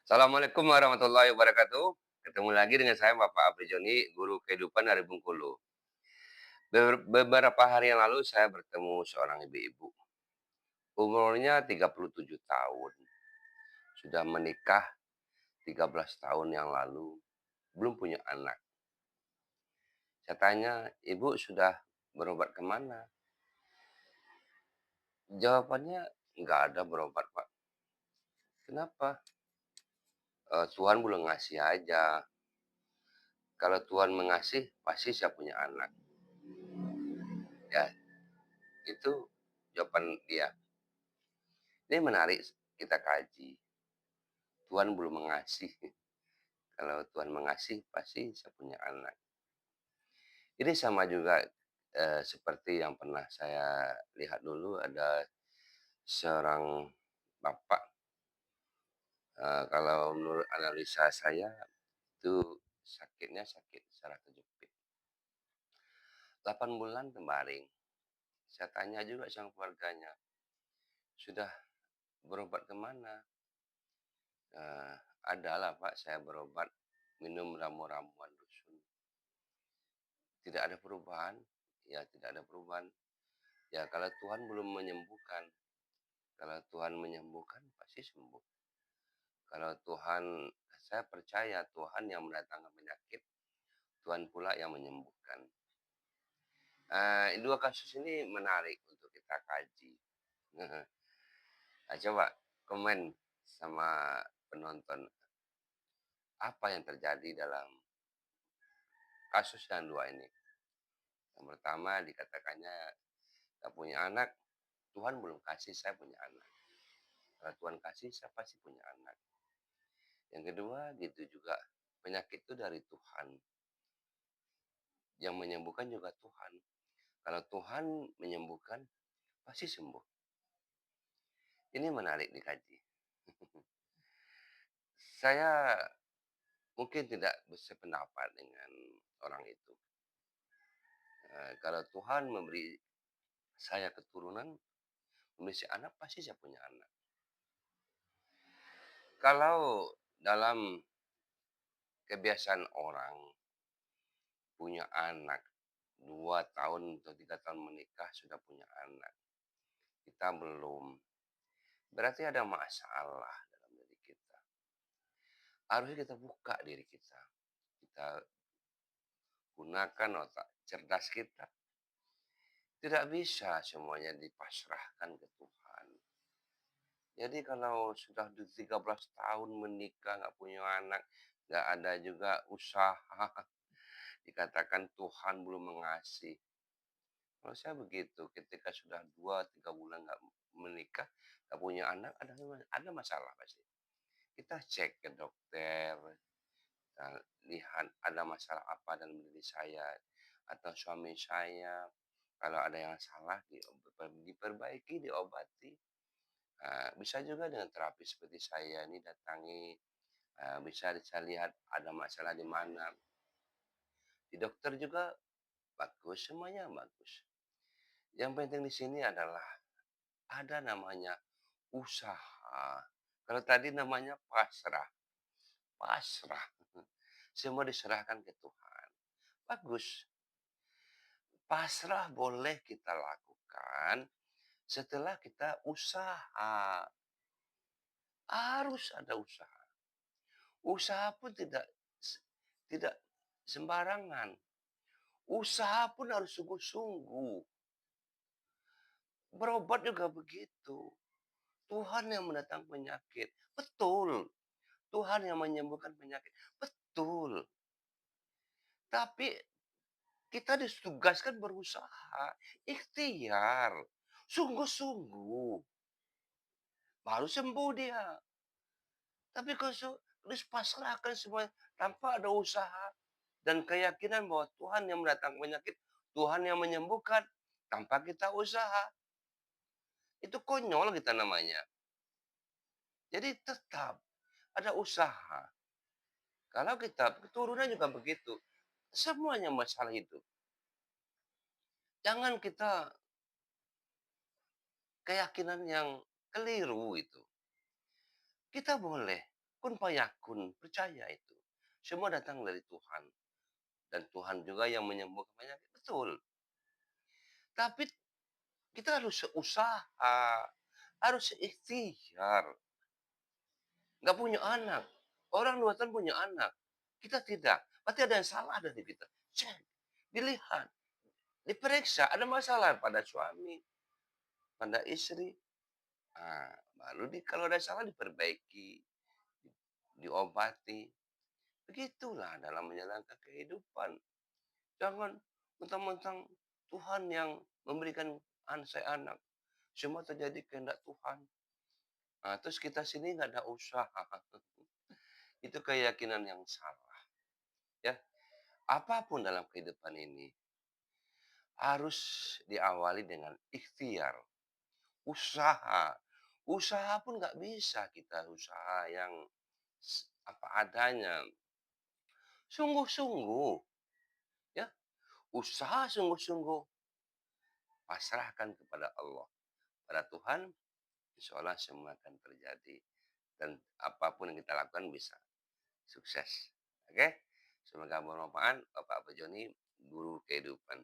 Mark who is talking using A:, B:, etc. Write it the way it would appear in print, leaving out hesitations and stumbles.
A: Assalamualaikum warahmatullahi wabarakatuh. Ketemu lagi dengan saya Bapak Apri Joni, guru kehidupan dari Bengkulu. Beberapa hari yang lalu saya bertemu seorang ibu-ibu. Umurnya 37 tahun. Sudah menikah 13 tahun yang lalu. Belum punya anak. Saya tanya, ibu sudah berobat kemana? Jawabannya, nggak ada berobat, Pak. Kenapa? Tuhan belum ngasih aja. Kalau Tuhan mengasih, pasti saya punya anak. Ya, itu jawaban dia. Ini menarik kita kaji. Tuhan belum mengasih. Kalau Tuhan mengasih, pasti saya punya anak. Ini sama juga seperti yang pernah saya lihat dulu ada seorang bapak. Kalau menurut analisa saya itu sakitnya sakit saraf kejepit. 8 bulan kemarin. Saya tanya juga sama keluarganya, sudah berobat kemana? Eh, Adalah Pak, saya berobat minum ramu-ramuan dusun. Tidak ada perubahan, ya tidak ada perubahan. Ya kalau Tuhan belum menyembuhkan, kalau Tuhan menyembuhkan pasti sembuh. Kalau Tuhan, saya percaya Tuhan yang mendatangkan penyakit, Tuhan pula yang menyembuhkan. Dua kasus ini menarik untuk kita kaji. Coba komen sama penonton, apa yang terjadi dalam kasus yang dua ini. Yang pertama dikatakannya tak punya anak, Tuhan belum kasih saya punya anak. Kalau Tuhan kasih, saya pasti punya anak. Yang kedua, gitu juga. Penyakit itu dari Tuhan. Yang menyembuhkan juga Tuhan. Kalau Tuhan menyembuhkan, pasti sembuh. Ini menarik dikaji. Saya mungkin tidak bersependapat dengan orang itu. Kalau Tuhan memberi saya keturunan, memberi saya anak, pasti saya punya anak. Kalau dalam kebiasaan orang punya anak, 2 tahun atau 3 tahun menikah sudah punya anak. Kita belum. Berarti ada masalah dalam diri kita. Harusnya kita buka diri kita. Kita gunakan otak cerdas kita. Tidak bisa semuanya dipasrahkan ke Tuhan. Jadi kalau sudah 13 tahun menikah, nggak punya anak, nggak ada juga usaha, dikatakan Tuhan belum mengasih. Kalau saya begitu, ketika sudah 2-3 bulan nggak menikah, nggak punya anak, ada masalah pasti. Kita cek ke dokter, kita lihat ada masalah apa dalam diri saya atau suami saya. Kalau ada yang salah, diperbaiki, diobati. Bisa juga dengan terapi seperti saya ini datangi, bisa saya lihat ada masalah di mana. Di dokter juga bagus, semuanya bagus. Yang penting di sini adalah ada namanya usaha. Kalau tadi namanya pasrah. Pasrah. Semua diserahkan ke Tuhan. Bagus. Pasrah boleh kita lakukan setelah kita usaha. Harus ada usaha. Usaha pun tidak sembarangan. Usaha pun harus sungguh-sungguh. Berobat juga begitu. Tuhan yang mendatangkan penyakit. Betul. Tuhan yang menyembuhkan penyakit. Betul. Tapi kita ditugaskan berusaha. Ikhtiar. Sungguh-sungguh. Baru sembuh dia. Tapi kalau pasrahkan semua tanpa ada usaha dan keyakinan bahwa Tuhan yang mendatangkan penyakit, Tuhan yang menyembuhkan tanpa kita usaha. Itu konyol kita namanya. Jadi tetap ada usaha. Kalau kita keturunan juga begitu. Semuanya masalah hidup. Jangan kita keyakinan yang keliru itu. Kita boleh kun fayakun, percaya itu. Semua datang dari Tuhan dan Tuhan juga yang menyembuhkan penyakit, betul. Tapi kita harus seusaha, harus seikhtiar. Nggak punya anak. Orang 2 tahun punya anak. Kita tidak. Berarti ada yang salah dari kita. Cek, dilihat, diperiksa, ada masalah pada suami, pada istri. Nah, baru kalau ada salah diperbaiki, diobati. Begitulah dalam menjalankan kehidupan. Jangan mentang-mentang Tuhan yang memberikan saya anak. Semua terjadi kehendak Tuhan. Nah, terus kita sini nggak ada usaha. Itu keyakinan yang salah. Ya, apapun dalam kehidupan ini harus diawali dengan ikhtiar, usaha. Usaha pun nggak bisa kita usaha yang apa adanya. Sungguh-sungguh, ya, usaha sungguh-sungguh, pasrahkan kepada Allah. Pada Tuhan, insya Allah semua akan terjadi. Dan apapun yang kita lakukan bisa sukses. Oke? Semoga bermanfaat, Bapak Joni, guru kehidupan.